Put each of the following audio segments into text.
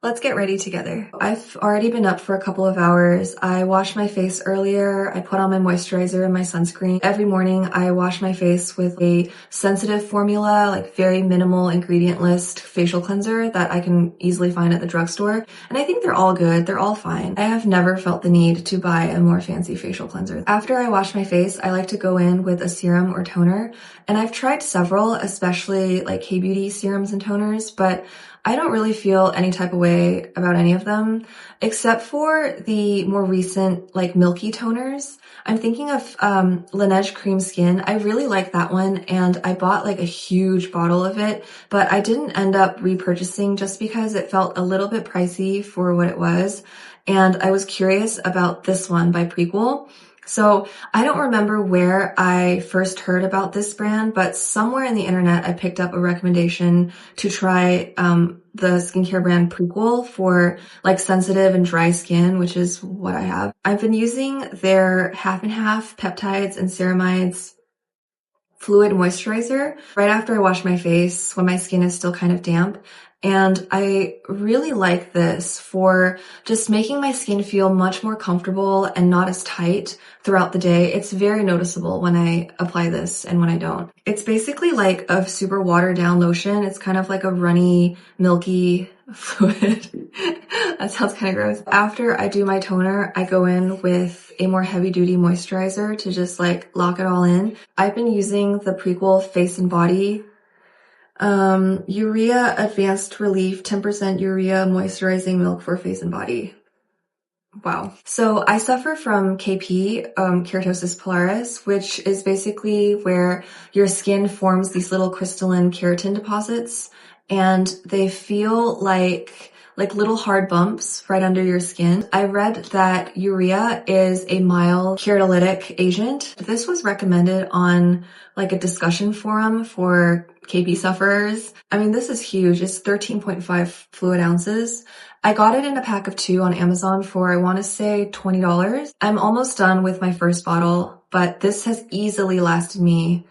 Let's get ready together. I've already been up for a couple of hours. I washed my face earlier. I put on my moisturizer and my sunscreen. Every morning I wash my face with a sensitive formula, like very minimal ingredient list facial cleanser that I can easily find at the drugstore. And I think they're all good. They're all fine. I have never felt the need to buy a more fancy facial cleanser. After I wash my face, I like to go in with a serum or toner. And I've tried several, especially like K-Beauty serums and toners, but I don't really feel any type of way about any of them, except for the more recent, like milky toners. I'm thinking of Laneige Cream Skin. I really like that one, and I bought like a huge bottle of it, but I didn't end up repurchasing just because it felt a little bit pricey for what it was, and I was curious about this one by Prequel. So I don't remember where I first heard about this brand, but somewhere in the internet I picked up a recommendation to try the skincare brand Prequel for like sensitive and dry skin, which is what I have. I've been using their half and half peptides and ceramides fluid moisturizer right after I wash my face when my skin is still kind of damp. And I really like this for just making my skin feel much more comfortable and not as tight throughout the day. It's very noticeable when I apply this and when I don't. It's basically like a super watered down lotion. It's kind of like a runny, milky fluid. That sounds kind of gross. After I do my toner, I go in with a more heavy duty moisturizer to just like lock it all in. I've been using the Prequel Face and Body Urea Advanced Relief 10% Urea Moisturizing Milk for Face and Body. Wow. So I suffer from KP, keratosis pilaris, which is basically where your skin forms these little crystalline keratin deposits, and they feel like little hard bumps right under your skin. I read that urea is a mild keratolytic agent. This was recommended on like a discussion forum for KP sufferers. I mean, this is huge. It's 13.5 fluid ounces. I got it in a pack of 2 on Amazon for, I want to say, $20. I'm almost done with my first bottle, but this has easily lasted me,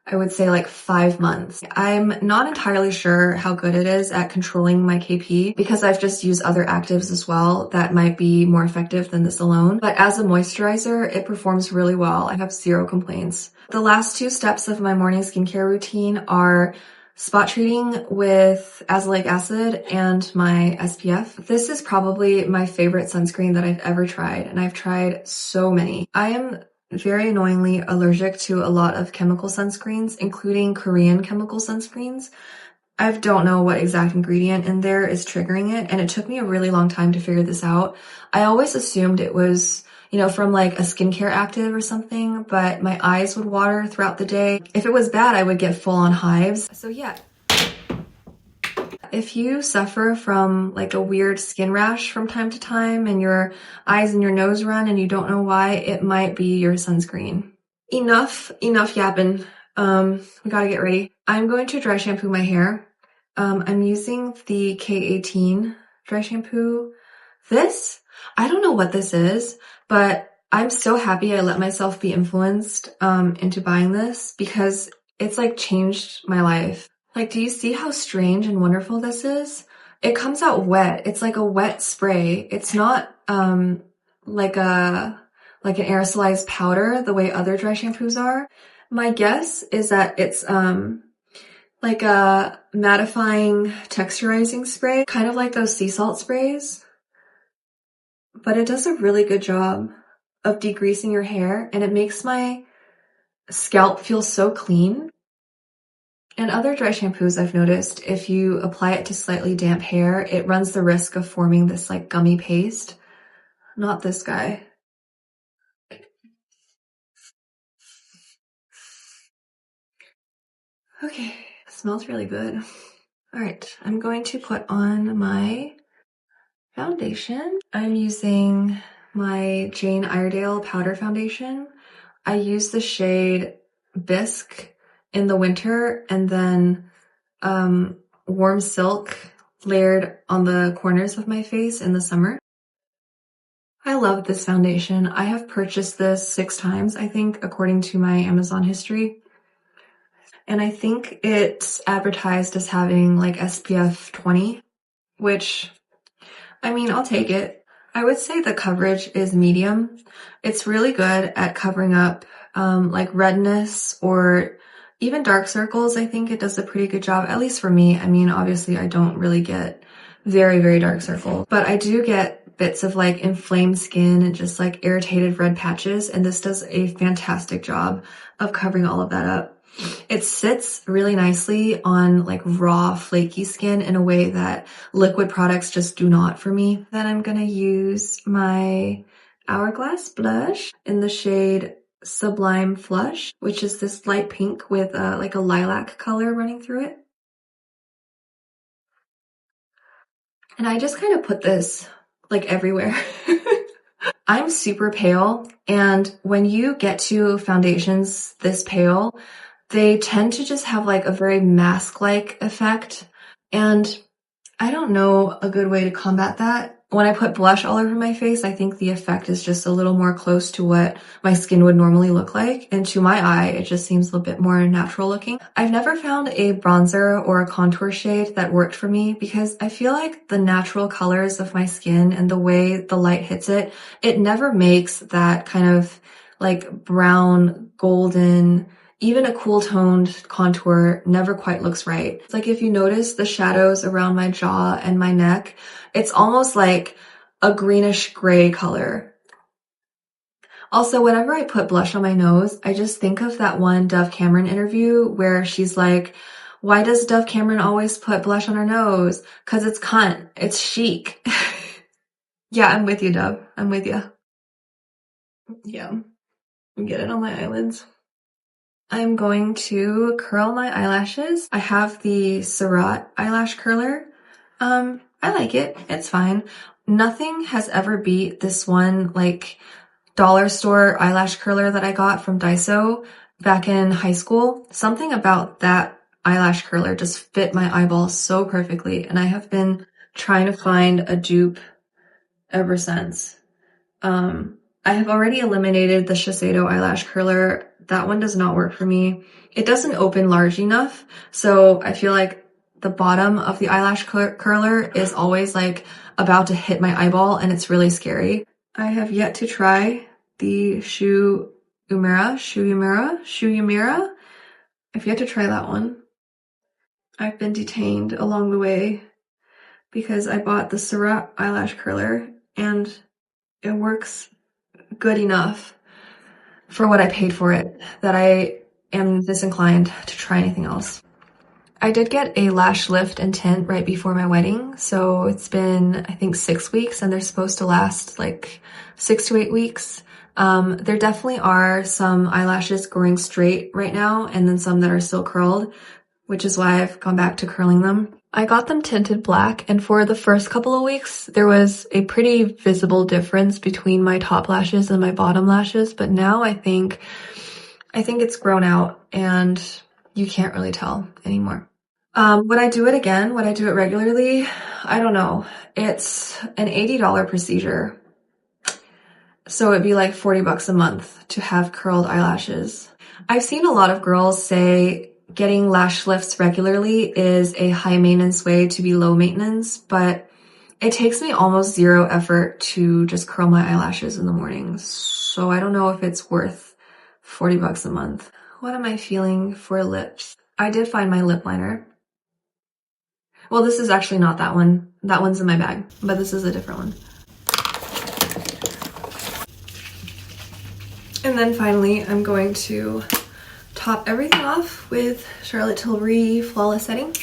I would say, like 5 months. I'm not entirely sure how good it is at controlling my KP because I've just used other actives as well that might be more effective than this alone. But as a moisturizer, it performs really well. I have 0 complaints. The last 2 steps of my morning skincare routine are spot treating with azelaic acid and my SPF. This is probably my favorite sunscreen that I've ever tried, and I've tried so many. I am very annoyingly allergic to a lot of chemical sunscreens, including Korean chemical sunscreens. I don't know what exact ingredient in there is triggering it, and it took me a really long time to figure this out. I always assumed it was, from like a skincare active or something, but my eyes would water throughout the day. If it was bad, I would get full-on hives. So yeah. If you suffer from like a weird skin rash from time to time and your eyes and your nose run and you don't know why, it might be your sunscreen. Enough yapping. We gotta get ready. I'm going to dry shampoo my hair. I'm using the K18 dry shampoo. I don't know what this is, but I'm so happy I let myself be influenced into buying this because it's like changed my life. Like, do you see how strange and wonderful this is? It comes out wet. It's like a wet spray. It's not like an aerosolized powder the way other dry shampoos are. My guess is that it's like a mattifying texturizing spray, kind of like those sea salt sprays. But it does a really good job of degreasing your hair, and it makes my scalp feel so clean. And other dry shampoos I've noticed, if you apply it to slightly damp hair, it runs the risk of forming this like gummy paste. Not this guy. Okay, it smells really good. All right, I'm going to put on my foundation. I'm using my Jane Iredale powder foundation. I use the shade Bisque in the winter and then Warm Silk layered on the corners of my face in the summer. I love this foundation. I have purchased this 6 times, I think, according to my Amazon history. And I think it's advertised as having like SPF 20, which I mean, I'll take it. I would say the coverage is medium. It's really good at covering up like redness or even dark circles. I think it does a pretty good job, at least for me. I mean, obviously I don't really get very, very dark circles, but I do get bits of like inflamed skin and just like irritated red patches, and this does a fantastic job of covering all of that up. It sits really nicely on like raw, flaky skin in a way that liquid products just do not for me. Then I'm gonna use my Hourglass blush in the shade Sublime Flush, which is this light pink with like a lilac color running through it. And I just kind of put this like everywhere. I'm super pale, and when you get to foundations this pale, they tend to just have like a very mask-like effect, and I don't know a good way to combat that. When I put blush all over my face, I think the effect is just a little more close to what my skin would normally look like, and to my eye, it just seems a bit more natural looking. I've never found a bronzer or a contour shade that worked for me because I feel like the natural colors of my skin and the way the light hits it, it never makes that kind of like brown, golden, even a cool toned contour never quite looks right. It's like if you notice the shadows around my jaw and my neck, it's almost like a greenish gray color. Also, whenever I put blush on my nose, I just think of that one Dove Cameron interview where she's like, why does Dove Cameron always put blush on her nose? 'Cause it's cunt. It's chic. Yeah, I'm with you, Dove. I'm with you. Yeah, get it on my eyelids. I'm going to curl my eyelashes. I have the Surratt eyelash curler. I like it. It's fine. Nothing has ever beat this one like dollar store eyelash curler that I got from Daiso back in high school. Something about that eyelash curler just fit my eyeballs so perfectly, and I have been trying to find a dupe ever since. I have already eliminated the Shiseido eyelash curler. That one does not work for me. It doesn't open large enough, so I feel like the bottom of the eyelash curler is always like about to hit my eyeball, and it's really scary. I have yet to try the Shu Uemura. I've yet to try that one. I've been detained along the way because I bought the Surratt eyelash curler and it works good enough for what I paid for it that I am disinclined to try anything else. I did get a lash lift and tint right before my wedding, so it's been, I think, 6 weeks, and they're supposed to last like 6 to 8 weeks. There definitely are some eyelashes growing straight right now, and then some that are still curled, which is why I've gone back to curling them. I got them tinted black, and for the first couple of weeks, there was a pretty visible difference between my top lashes and my bottom lashes, but now I think it's grown out, and you can't really tell anymore. Would I do it again? Would I do it regularly? I don't know. It's an $80 procedure. So it'd be like 40 bucks a month to have curled eyelashes. I've seen a lot of girls say getting lash lifts regularly is a high maintenance way to be low maintenance, but it takes me almost zero effort to just curl my eyelashes in the mornings. So I don't know if it's worth 40 bucks a month. What am I feeling for lips? I did find my lip liner. Well, this is actually not that one. That one's in my bag, but this is a different one. And then finally, I'm going to top everything off with Charlotte Tilbury Flawless Setting.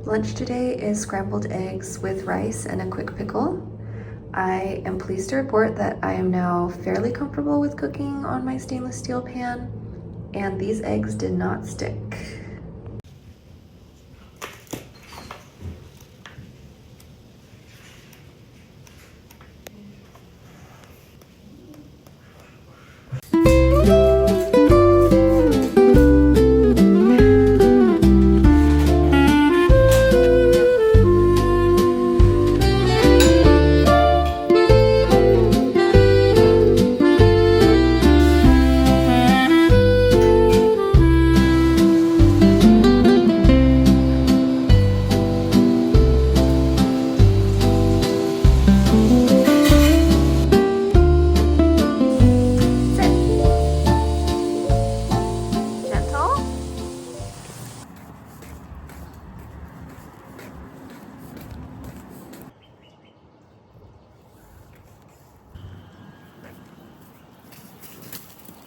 Lunch today is scrambled eggs with rice and a quick pickle. I am pleased to report that I am now fairly comfortable with cooking on my stainless steel pan, and these eggs did not stick. Gentle.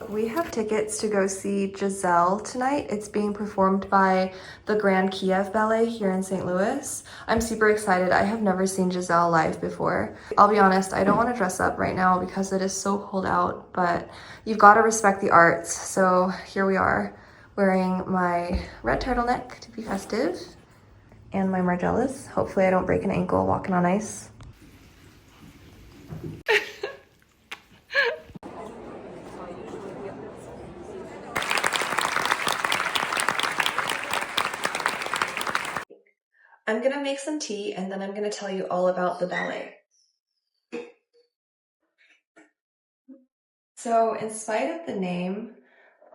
We have tickets to go see Giselle tonight. It's being performed by the Grand Kiev Ballet here in St. Louis. I'm super excited. I have never seen Giselle live before. I'll be honest, I don't want to dress up right now because it is so cold out, but you've got to respect the arts. So here we are, wearing my red turtleneck to be festive and my Margellas. Hopefully I don't break an ankle walking on ice. I'm gonna make some tea and then I'm gonna tell you all about the ballet. So in spite of the name,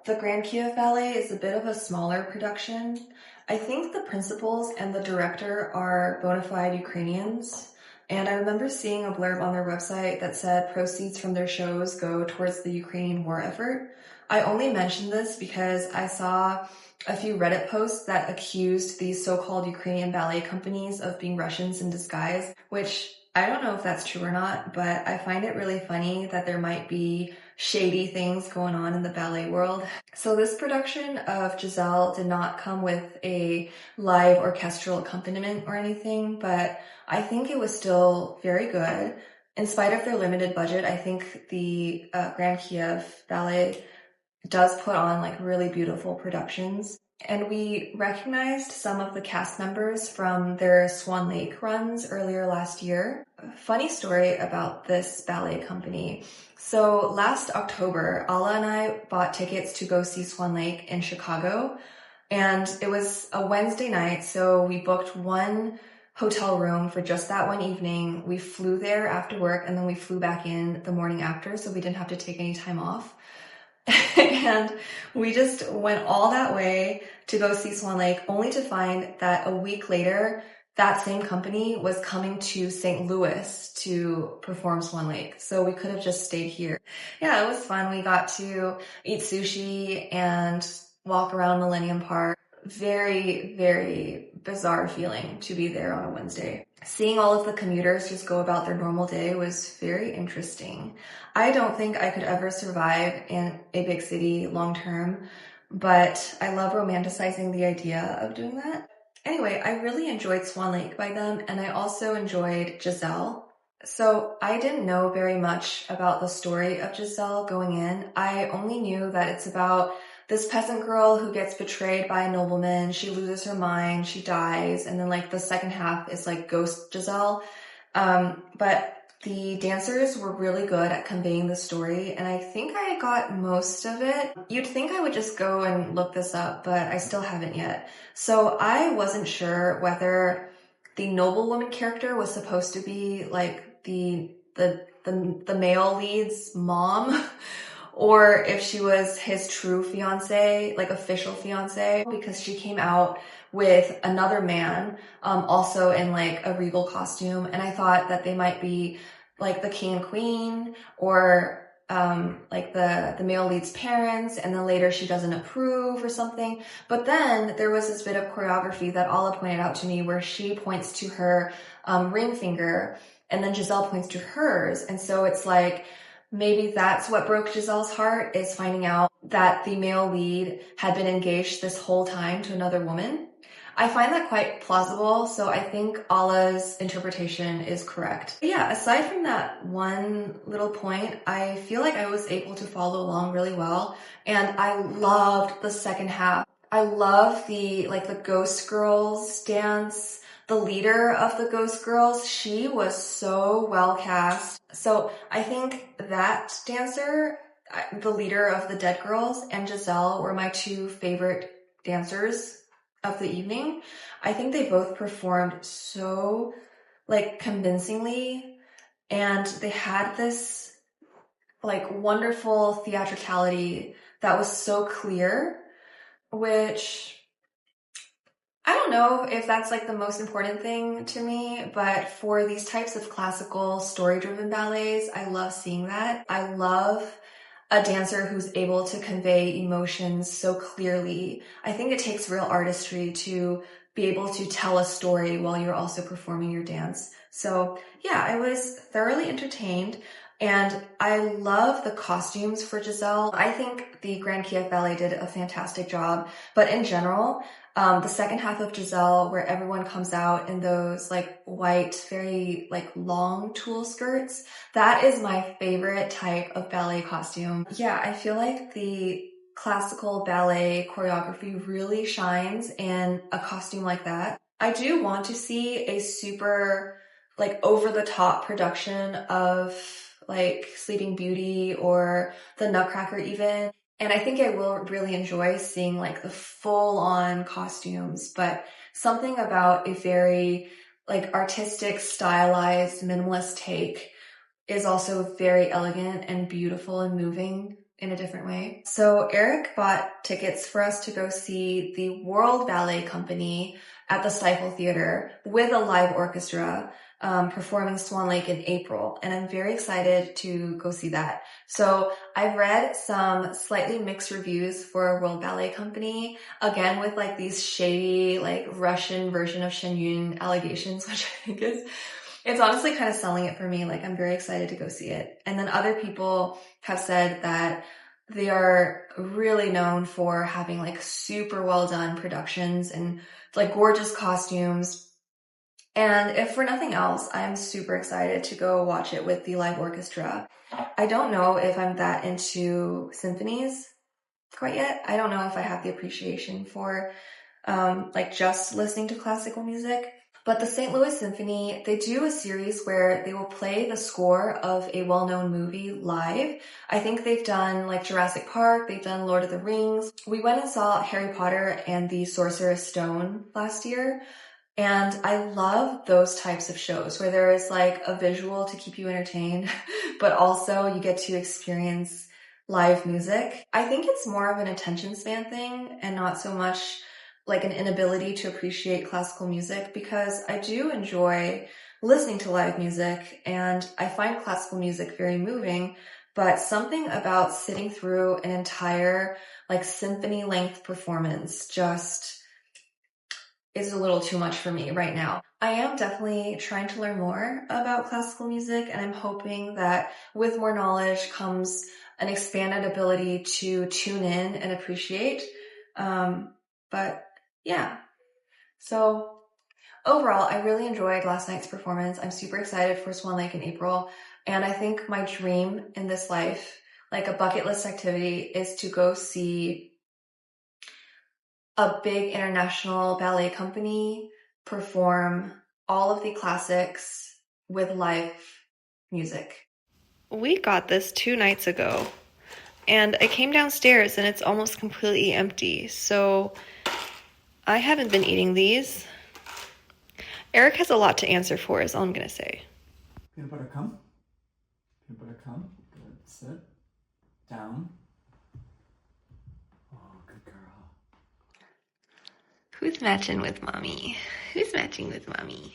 the Grand Kiev Ballet is a bit of a smaller production. I think the principals and the director are bona fide Ukrainians. And I remember seeing a blurb on their website that said proceeds from their shows go towards the Ukrainian war effort. I only mentioned this because I saw a few Reddit posts that accused these so-called Ukrainian ballet companies of being Russians in disguise, which I don't know if that's true or not, but I find it really funny that there might be shady things going on in the ballet world. So this production of Giselle did not come with a live orchestral accompaniment or anything, but I think it was still very good. In spite of their limited budget, I think the Grand Kiev Ballet does put on like really beautiful productions. And we recognized some of the cast members from their Swan Lake runs earlier last year. Funny story about this ballet company. So last October, Ala and I bought tickets to go see Swan Lake in Chicago. And it was a Wednesday night, so we booked one hotel room for just that one evening. We flew there after work and then we flew back in the morning after, so we didn't have to take any time off. And we just went all that way to go see Swan Lake, only to find that a week later, that same company was coming to St. Louis to perform Swan Lake. So we could have just stayed here. Yeah, it was fun. We got to eat sushi and walk around Millennium Park. Very, very bizarre feeling to be there on a Wednesday. Seeing all of the commuters just go about their normal day was very interesting. I don't think I could ever survive in a big city long term, but I love romanticizing the idea of doing that. Anyway, I really enjoyed Swan Lake by them, and I also enjoyed Giselle. So I didn't know very much about the story of Giselle going in. I only knew that it's about this peasant girl who gets betrayed by a nobleman. She loses her mind, she dies, and then like the second half is like ghost Giselle. But the dancers were really good at conveying the story, and I think I got most of it. You'd think I would just go and look this up, but I still haven't yet. So I wasn't sure whether the noblewoman character was supposed to be like the male lead's mom, or if she was his true fiance, like official fiance, because she came out with another man, also in like a regal costume. And I thought that they might be like the king and queen, or like the male lead's parents, and then later she doesn't approve or something. But then there was this bit of choreography that Ala pointed out to me where she points to her ring finger, and then Giselle points to hers. And so it's like, maybe that's what broke Giselle's heart, is finding out that the male lead had been engaged this whole time to another woman. I find that quite plausible, so I think Ala's interpretation is correct. But yeah, aside from that one little point, I feel like I was able to follow along really well, and I loved the second half. I love the Ghost Girls dance. The leader of the Ghost Girls, she was so well cast. So I think that dancer, the leader of the Dead Girls, and Giselle were my two favorite dancers of the evening. I think they both performed so like convincingly, and they had this like wonderful theatricality that was so clear, which I don't know if that's like the most important thing to me, but for these types of classical story-driven ballets, I love seeing that. I love a dancer who's able to convey emotions so clearly. I think it takes real artistry to be able to tell a story while you're also performing your dance. So yeah, I was thoroughly entertained. And I love the costumes for Giselle. I think the Grand Kiev Ballet did a fantastic job, but in general, the second half of Giselle, where everyone comes out in those like white, very like long tulle skirts, that is my favorite type of ballet costume. Yeah, I feel like the classical ballet choreography really shines in a costume like that. I do want to see a super like over the top production of like Sleeping Beauty or The Nutcracker even. And I think I will really enjoy seeing like the full on costumes, but something about a very like artistic, stylized, minimalist take is also very elegant and beautiful and moving in a different way. So Eric bought tickets for us to go see the World Ballet Company at the Stifle Theater with a live orchestra performing Swan Lake in April. And I'm very excited to go see that. So I've read some slightly mixed reviews for World Ballet Company, again with like these shady, like Russian version of Shen Yun allegations, which I think is it's honestly kind of selling it for me. Like, I'm very excited to go see it. And then other people have said that they are really known for having like super well done productions and like gorgeous costumes. And if for nothing else, I'm super excited to go watch it with the live orchestra. I don't know if I'm that into symphonies quite yet. I don't know if I have the appreciation for like just listening to classical music. But the St. Louis Symphony, they do a series where they will play the score of a well-known movie live. I think they've done like Jurassic Park, they've done Lord of the Rings. We went and saw Harry Potter and the Sorcerer's Stone last year. And I love those types of shows where there is like a visual to keep you entertained, but also you get to experience live music. I think it's more of an attention span thing and not so much like an inability to appreciate classical music, because I do enjoy listening to live music and I find classical music very moving, but something about sitting through an entire like symphony length performance just is a little too much for me right now. I am definitely trying to learn more about classical music, and I'm hoping that with more knowledge comes an expanded ability to tune in and appreciate. But yeah, so overall, I really enjoyed last night's performance. I'm super excited for Swan Lake in April, and I think my dream in this life, like a bucket list activity, is to go see a big international ballet company perform all of the classics with live music. We got this 2 nights ago, and I came downstairs and it's almost completely empty, so I haven't been eating these. Eric has a lot to answer for, is all I'm gonna say. Peanut butter, come. Peanut butter, come. Good. Sit. Down. Oh, good girl. Who's matching with mommy? Who's matching with mommy?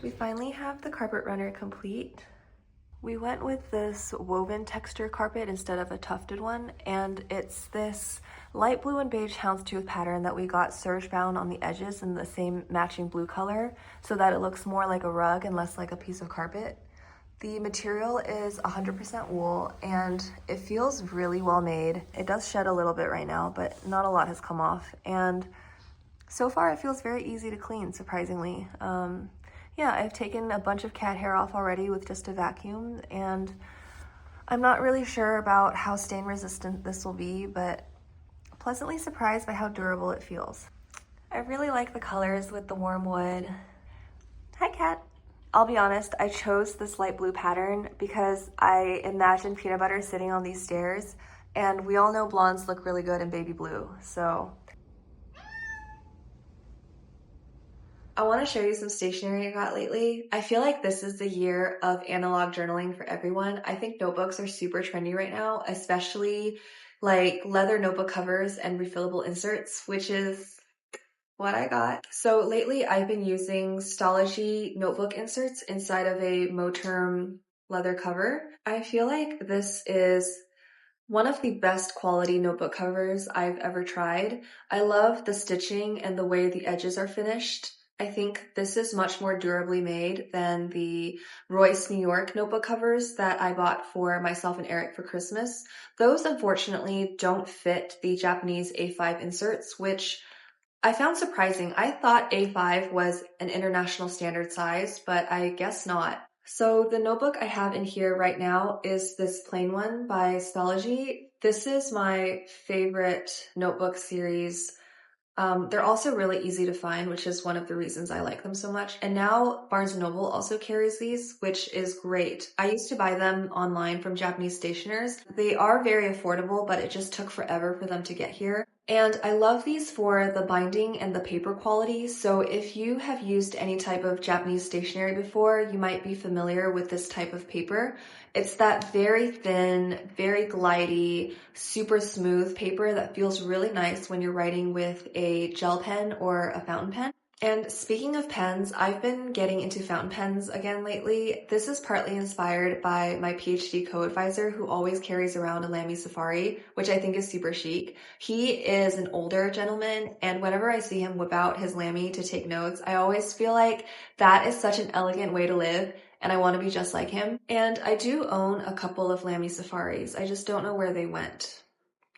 We finally have the carpet runner complete. We went with this woven texture carpet instead of a tufted one, and it's this light blue and beige houndstooth pattern that we got serge bound on the edges in the same matching blue color so that it looks more like a rug and less like a piece of carpet. The material is 100% wool and it feels really well made. It does shed a little bit right now, but not a lot has come off. And so far it feels very easy to clean, surprisingly. Yeah, I've taken a bunch of cat hair off already with just a vacuum, and I'm not really sure about how stain resistant this will be, but pleasantly surprised by how durable it feels. I really like the colors with the warm wood. Hi, cat. I'll be honest, I chose this light blue pattern because I imagined peanut butter sitting on these stairs, And we all know blondes look really good in baby blue, so. I want to show you some stationery I got lately. I feel like this is the year of analog journaling for everyone. I think notebooks are super trendy right now, especially like leather notebook covers and refillable inserts, which is what I got. So lately I've been using Stology notebook inserts inside of a Moterm leather cover. I feel like this is one of the best quality notebook covers I've ever tried. I love the stitching and the way the edges are finished. I think this is much more durably made than the Royce New York notebook covers that I bought for myself and Eric for Christmas. Those unfortunately don't fit the Japanese A5 inserts, which I found surprising. I thought A5 was an international standard size, but I guess not. So the notebook I have in here right now is this plain one by Stology. This is my favorite notebook series. They're also really easy to find, which is one of the reasons I like them so much. And now Barnes & Noble also carries these, which is great. I used to buy them online from Japanese stationers. They are very affordable, but it just took forever for them to get here. And I love these for the binding and the paper quality. So if you have used any type of Japanese stationery before, you might be familiar with this type of paper. It's that very thin, very glidey, super smooth paper that feels really nice when you're writing with a gel pen or a fountain pen. And speaking of pens, I've been getting into fountain pens again lately. This is partly inspired by my PhD co-advisor who always carries around a Lamy Safari, which I think is super chic. He is an older gentleman, and whenever I see him whip out his Lamy to take notes, I always feel like that is such an elegant way to live, and I want to be just like him. And I do own a couple of Lamy Safaris. I just don't know where they went.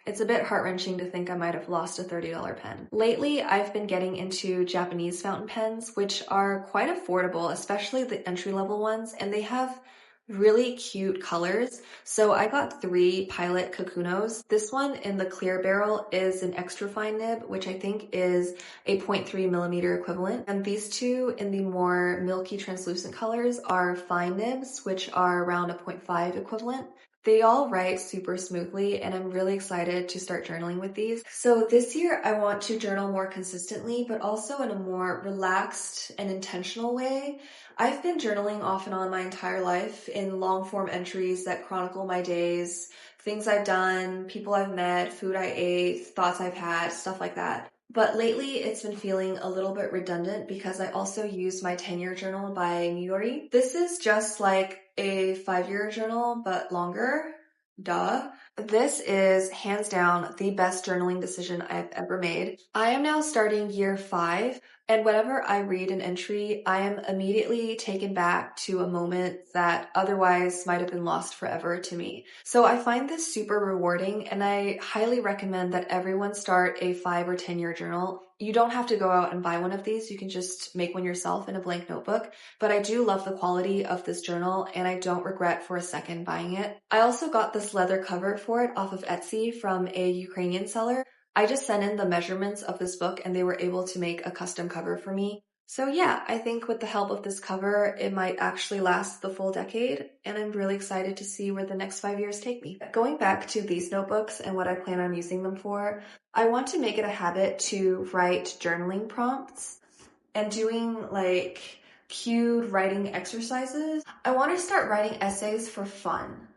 It's a bit heart-wrenching to think I might have lost a $30 pen. Lately, I've been getting into Japanese fountain pens, which are quite affordable, especially the entry-level ones, and they have really cute colors. So I got 3 Pilot Kakunos. This one in the clear barrel is an extra fine nib, which I think is a 0.3 millimeter equivalent. And these 2 in the more milky translucent colors are fine nibs, which are around a 0.5 equivalent. They all write super smoothly, and I'm really excited to start journaling with these. So this year I want to journal more consistently, but also in a more relaxed and intentional way. I've been journaling off and on my entire life in long form entries that chronicle my days, things I've done, people I've met, food I ate, thoughts I've had, stuff like that. But lately it's been feeling a little bit redundant because I also use my 10-year journal by Miori. This is just like a 5-year journal, but longer. Duh. This is hands down the best journaling decision I've ever made. I am now starting year 5, and whenever I read an entry, I am immediately taken back to a moment that otherwise might have been lost forever to me. So I find this super rewarding, and I highly recommend that everyone start a 5 or 10-year journal. You don't have to go out and buy one of these. You can just make one yourself in a blank notebook. But I do love the quality of this journal, and I don't regret for a second buying it. I also got this leather cover for it off of Etsy from a Ukrainian seller. I just sent in the measurements of this book and they were able to make a custom cover for me. So yeah, I think with the help of this cover, it might actually last the full decade, and I'm really excited to see where the next 5 years take me. Going back to these notebooks and what I plan on using them for, I want to make it a habit to write journaling prompts and doing like cued writing exercises. I want to start writing essays for fun.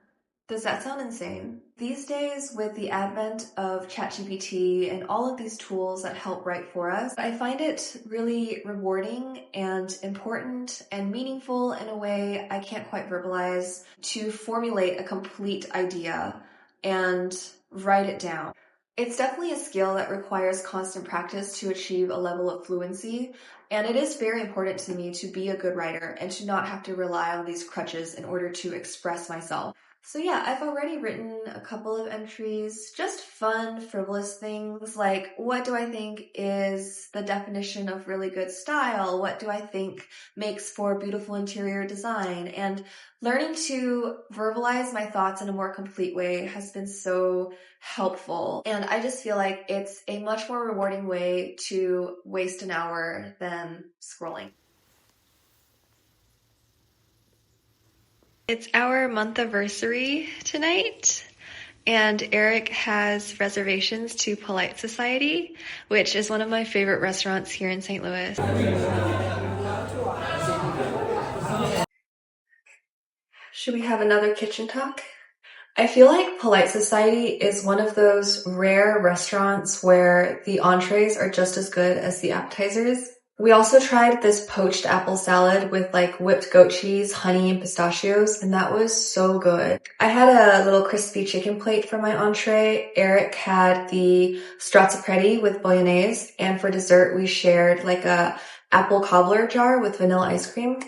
Does that sound insane? These days, with the advent of ChatGPT and all of these tools that help write for us, I find it really rewarding and important and meaningful in a way I can't quite verbalize to formulate a complete idea and write it down. It's definitely a skill that requires constant practice to achieve a level of fluency, and it is very important to me to be a good writer and to not have to rely on these crutches in order to express myself. So yeah, I've already written a couple of entries, just fun, frivolous things like what do I think is the definition of really good style? What do I think makes for beautiful interior design? And learning to verbalize my thoughts in a more complete way has been so helpful. And I just feel like it's a much more rewarding way to waste an hour than scrolling. It's our month anniversary tonight, And Eric has reservations to Polite Society, which is one of my favorite restaurants here in St. Louis. Should we have another kitchen talk? I feel like Polite Society is one of those rare restaurants where the entrees are just as good as the appetizers. We also tried this poached apple salad with like whipped goat cheese, honey, and pistachios, and that was so good. I had a little crispy chicken plate for my entree. Eric had the stracciatella with bolognese, and for dessert we shared like a apple cobbler jar with vanilla ice cream.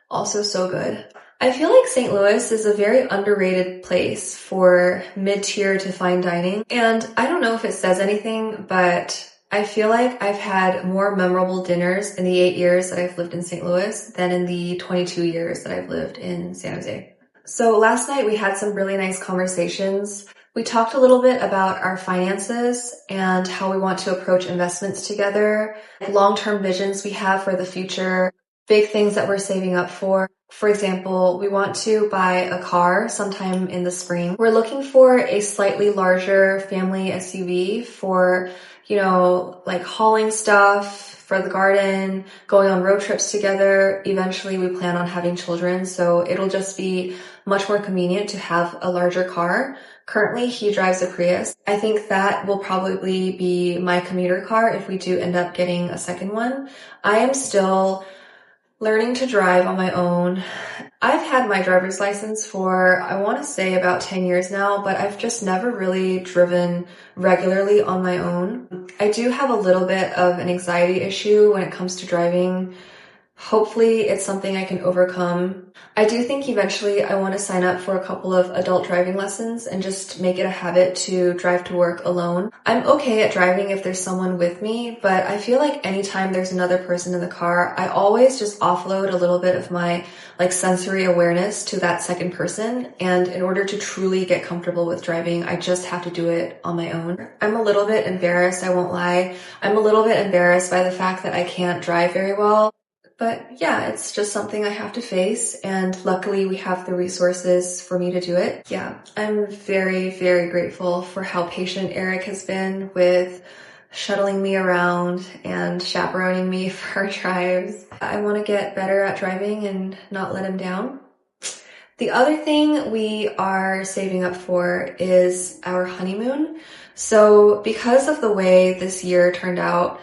Also so good. I feel like St. Louis is a very underrated place for mid-tier to fine dining. And I don't know if it says anything, but I feel like I've had more memorable dinners in the 8 years that I've lived in St. Louis than in the 22 years that I've lived in San Jose. So last night we had some really nice conversations. We talked a little bit about our finances and how we want to approach investments together, long-term visions we have for the future, big things that we're saving up for. For example, we want to buy a car sometime in the spring. We're looking for a slightly larger family SUV for, like hauling stuff for the garden, going on road trips together. Eventually we plan on having children, so it'll just be much more convenient to have a larger car. Currently, he drives a Prius. I think that will probably be my commuter car if we do end up getting a second one. I am still learning to drive on my own. I've had my driver's license for, I want to say about 10 years now, but I've just never really driven regularly on my own. I do have a little bit of an anxiety issue when it comes to driving. Hopefully it's something I can overcome. I do think eventually I want to sign up for a couple of adult driving lessons and just make it a habit to drive to work alone. I'm okay at driving if there's someone with me, but I feel like anytime there's another person in the car, I always just offload a little bit of my sensory awareness to that second person. And in order to truly get comfortable with driving, I just have to do it on my own. I'm a little bit embarrassed, I won't lie. I'm a little bit embarrassed by the fact that I can't drive very well. But yeah, it's just something I have to face, and luckily we have the resources for me to do it. Yeah, I'm very, very grateful for how patient Eric has been with shuttling me around and chaperoning me for our drives. I want to get better at driving and not let him down. The other thing we are saving up for is our honeymoon. So because of the way this year turned out,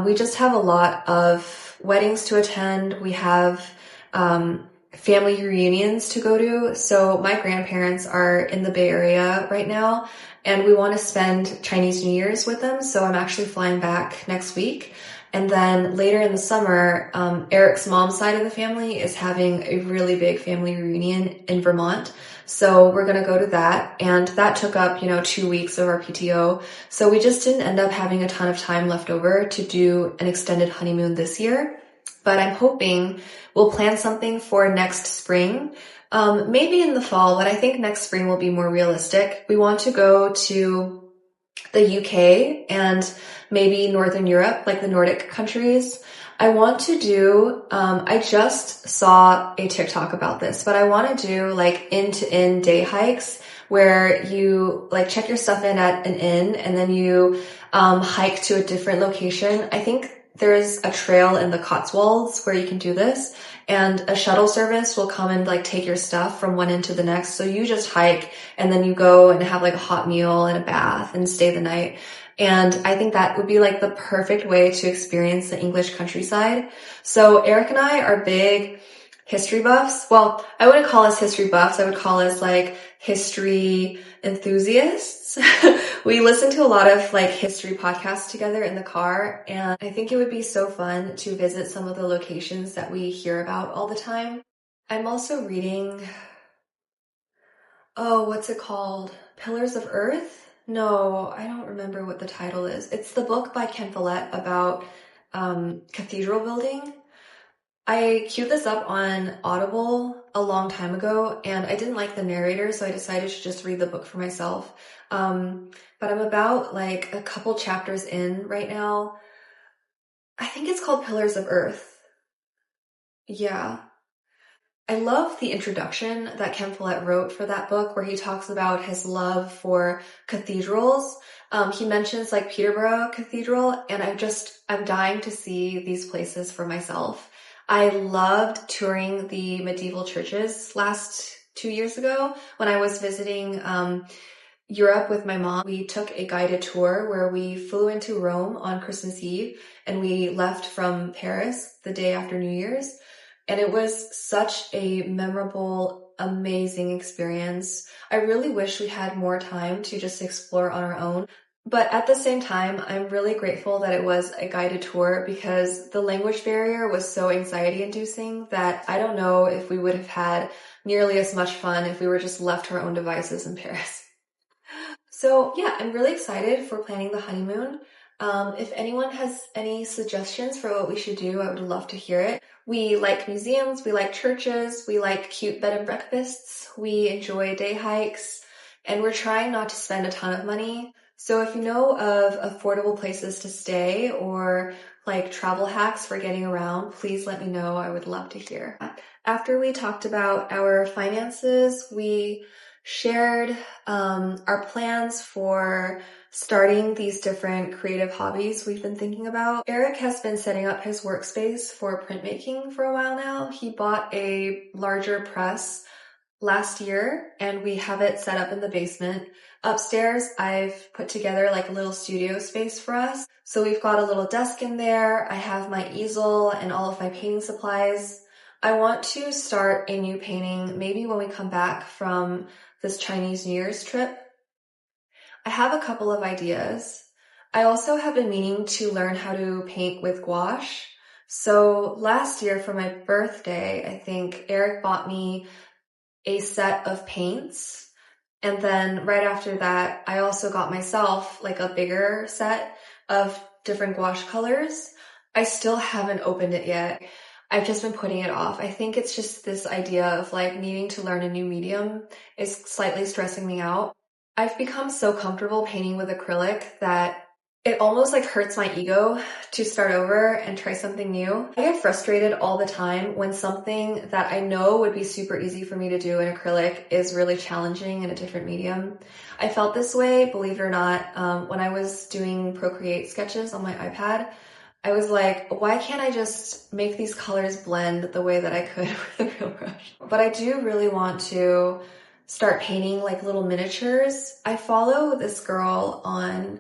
we just have a lot of weddings to attend. We have family reunions to go to. So my grandparents are in the Bay Area right now, and we want to spend Chinese New Year's with them. So I'm actually flying back next week. And then later in the summer, Eric's mom's side of the family is having a really big family reunion in Vermont. So we're going to go to that. And that took up, 2 weeks of our PTO. So we just didn't end up having a ton of time left over to do an extended honeymoon this year. But I'm hoping we'll plan something for next spring. Maybe in the fall, but I think next spring will be more realistic. We want to go to the UK and maybe Northern Europe, like the Nordic countries. I want to do, I just saw a TikTok about this, but I want to do inn-to-inn day hikes where you check your stuff in at an inn and then you hike to a different location. I think there's a trail in the Cotswolds where you can do this, and a shuttle service will come and take your stuff from one end to the next. So you just hike and then you go and have a hot meal and a bath and stay the night. And I think that would be the perfect way to experience the English countryside. So Eric and I are big history buffs. Well, I wouldn't call us history buffs. I would call us history enthusiasts. We listen to a lot of history podcasts together in the car, and I think it would be so fun to visit some of the locations that we hear about all the time. I'm also reading, what's it called? Pillars of Earth? No, I don't remember what the title is. It's the book by Ken Follett about cathedral building. I queued this up on Audible a long time ago, and I didn't like the narrator, so I decided to just read the book for myself. But I'm about a couple chapters in right now. I think it's called Pillars of Earth. Yeah. I love the introduction that Ken Follett wrote for that book where he talks about his love for cathedrals. He mentions like Peterborough Cathedral, and I'm dying to see these places for myself. I loved touring the medieval churches last 2 years ago when I was visiting Europe with my mom. We took a guided tour where we flew into Rome on Christmas Eve and we left from Paris the day after New Year's. And it was such a memorable, amazing experience. I really wish we had more time to just explore on our own. But at the same time, I'm really grateful that it was a guided tour because the language barrier was so anxiety inducing that I don't know if we would have had nearly as much fun if we were just left to our own devices in Paris. So yeah, I'm really excited for planning the honeymoon. If anyone has any suggestions for what we should do, I would love to hear it. We like museums, we like churches, we like cute bed and breakfasts, we enjoy day hikes, and we're trying not to spend a ton of money. So if you know of affordable places to stay or like travel hacks for getting around, please let me know. I would love to hear. After we talked about our finances, we shared our plans for starting these different creative hobbies we've been thinking about. Eric has been setting up his workspace for printmaking for a while now. He bought a larger press last year and we have it set up in the basement. Upstairs, I've put together like a little studio space for us. So we've got a little desk in there. I have my easel and all of my painting supplies. I want to start a new painting maybe when we come back from this Chinese New Year's trip. I have a couple of ideas. I also have been meaning to learn how to paint with gouache. So last year for my birthday, I think Eric bought me a set of paints. And then right after that, I also got myself like a bigger set of different gouache colors. I still haven't opened it yet. I've just been putting it off. I think it's just this idea of like needing to learn a new medium is slightly stressing me out. I've become so comfortable painting with acrylic that it almost like hurts my ego to start over and try something new. I get frustrated all the time when something that I know would be super easy for me to do in acrylic is really challenging in a different medium. I felt this way, believe it or not, when I was doing Procreate sketches on my iPad. I was like, why can't I just make these colors blend the way that I could with a real brush? But I do really want to start painting like little miniatures. I follow this girl on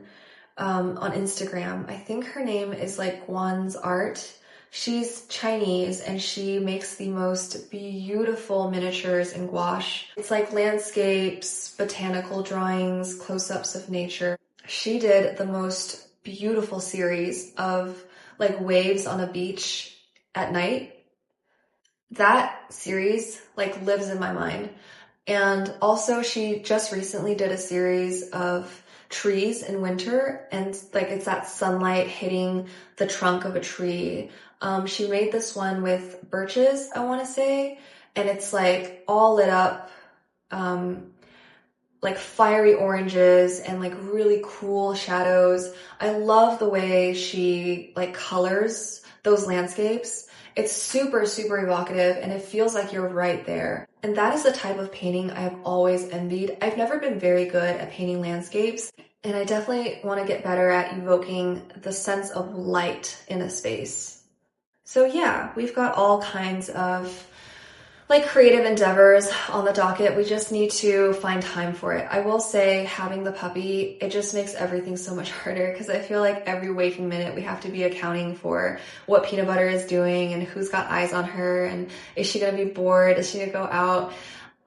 Instagram. I think her name is like Guan's Art. She's Chinese and she makes the most beautiful miniatures in gouache. It's like landscapes, botanical drawings, close-ups of nature. She did the most beautiful series of like waves on a beach at night. That series like lives in my mind. And also she just recently did a series of trees in winter and like it's that sunlight hitting the trunk of a tree. She made this one with birches, I want to say, and it's like all lit up, like fiery oranges and like really cool shadows. I love the way she like colors those landscapes. It's super, super evocative and it feels like you're right there. And that is the type of painting I have always envied. I've never been very good at painting landscapes, and I definitely want to get better at evoking the sense of light in a space. So yeah, we've got all kinds of like creative endeavors on the docket. We just need to find time for it. I will say having the puppy, it just makes everything so much harder because I feel like every waking minute we have to be accounting for what Peanut Butter is doing and who's got eyes on her and is she gonna be bored? Is she gonna go out?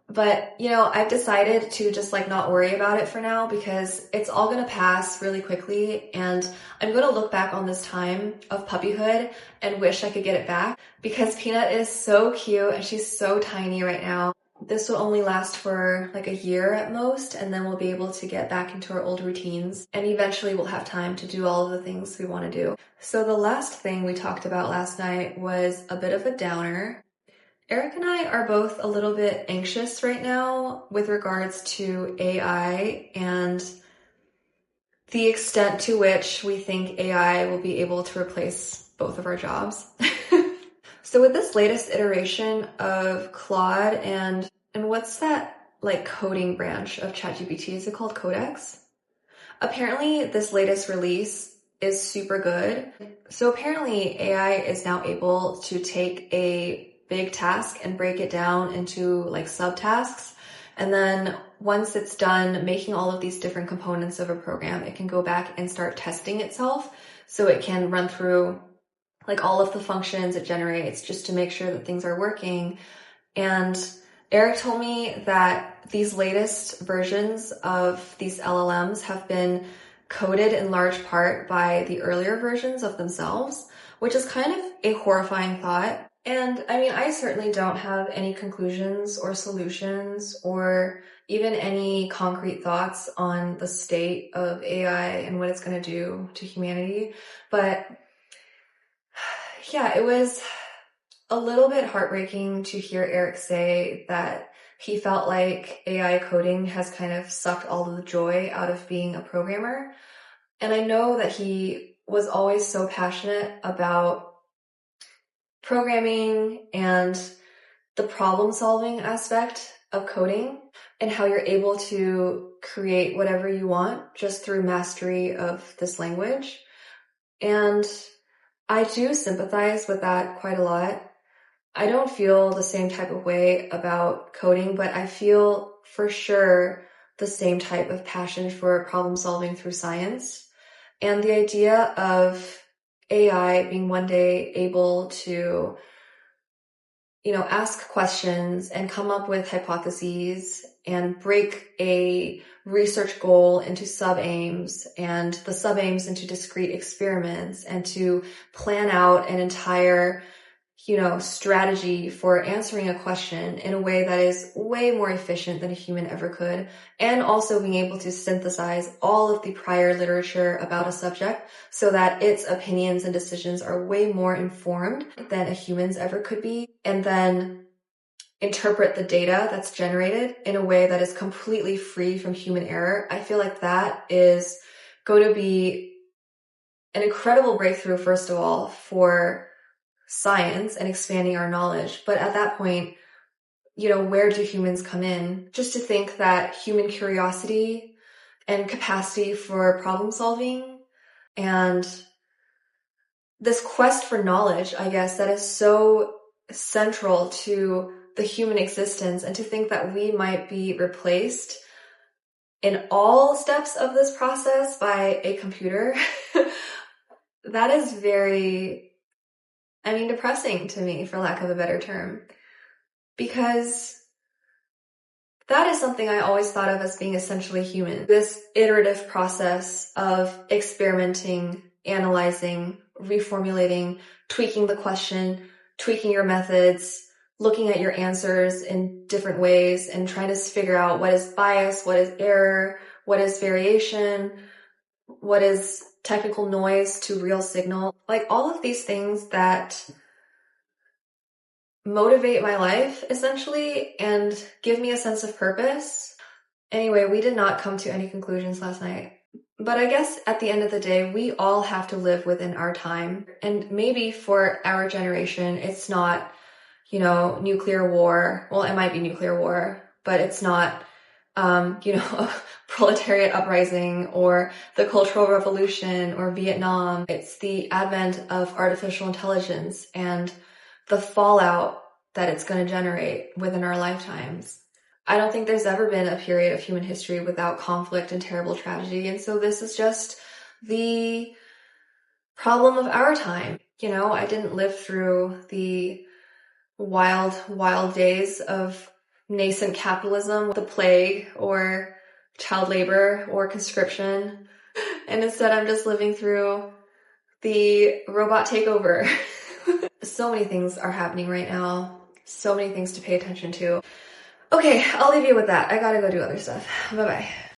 But, you know, I've decided to just like not worry about it for now because it's all gonna pass really quickly and I'm gonna look back on this time of puppyhood and wish I could get it back because Peanut is so cute and she's so tiny right now. This will only last for like a year at most and then we'll be able to get back into our old routines and eventually we'll have time to do all of the things we want to do. So the last thing we talked about last night was a bit of a downer. Eric and I are both a little bit anxious right now with regards to AI and the extent to which we think AI will be able to replace both of our jobs. So with this latest iteration of Claude and what's that like coding branch of ChatGPT? Is it called Codex? Apparently this latest release is super good. So apparently AI is now able to take a big task and break it down into like subtasks. And then once it's done making all of these different components of a program, it can go back and start testing itself. So it can run through like all of the functions it generates just to make sure that things are working. And Eric told me that these latest versions of these LLMs have been coded in large part by the earlier versions of themselves, which is kind of a horrifying thought. And I mean, I certainly don't have any conclusions or solutions or even any concrete thoughts on the state of AI and what it's going to do to humanity. But yeah, it was a little bit heartbreaking to hear Eric say that he felt like AI coding has kind of sucked all of the joy out of being a programmer. And I know that he was always so passionate about programming and the problem-solving aspect of coding and how you're able to create whatever you want just through mastery of this language. And I do sympathize with that quite a lot. I don't feel the same type of way about coding, but I feel for sure the same type of passion for problem solving through science. And the idea of AI being one day able to, ask questions and come up with hypotheses and break a research goal into sub-aims and the sub-aims into discrete experiments and to plan out an entire strategy for answering a question in a way that is way more efficient than a human ever could, and also being able to synthesize all of the prior literature about a subject so that its opinions and decisions are way more informed than a human's ever could be, and then interpret the data that's generated in a way that is completely free from human error. I feel like that is going to be an incredible breakthrough, first of all, for science and expanding our knowledge. But at that point, where do humans come in? Just to think that human curiosity and capacity for problem solving and this quest for knowledge, I guess, that is so central to the human existence, and to think that we might be replaced in all steps of this process by a computer, that is very depressing to me, for lack of a better term, because that is something I always thought of as being essentially human. This iterative process of experimenting, analyzing, reformulating, tweaking the question, tweaking your methods, looking at your answers in different ways and trying to figure out what is bias, what is error, what is variation, what is technical noise to real signal. Like all of these things that motivate my life, essentially, and give me a sense of purpose. Anyway, we did not come to any conclusions last night. But I guess at the end of the day, we all have to live within our time. And maybe for our generation, it's not, nuclear war. Well, it might be nuclear war, but it's not, a proletariat uprising or the Cultural Revolution or Vietnam. It's the advent of artificial intelligence and the fallout that it's going to generate within our lifetimes. I don't think there's ever been a period of human history without conflict and terrible tragedy. And so this is just the problem of our time. I didn't live through the wild, wild days of nascent capitalism, the plague, or child labor, or conscription. And instead, I'm just living through the robot takeover. So many things are happening right now. So many things to pay attention to. Okay, I'll leave you with that. I gotta go do other stuff. Bye-bye.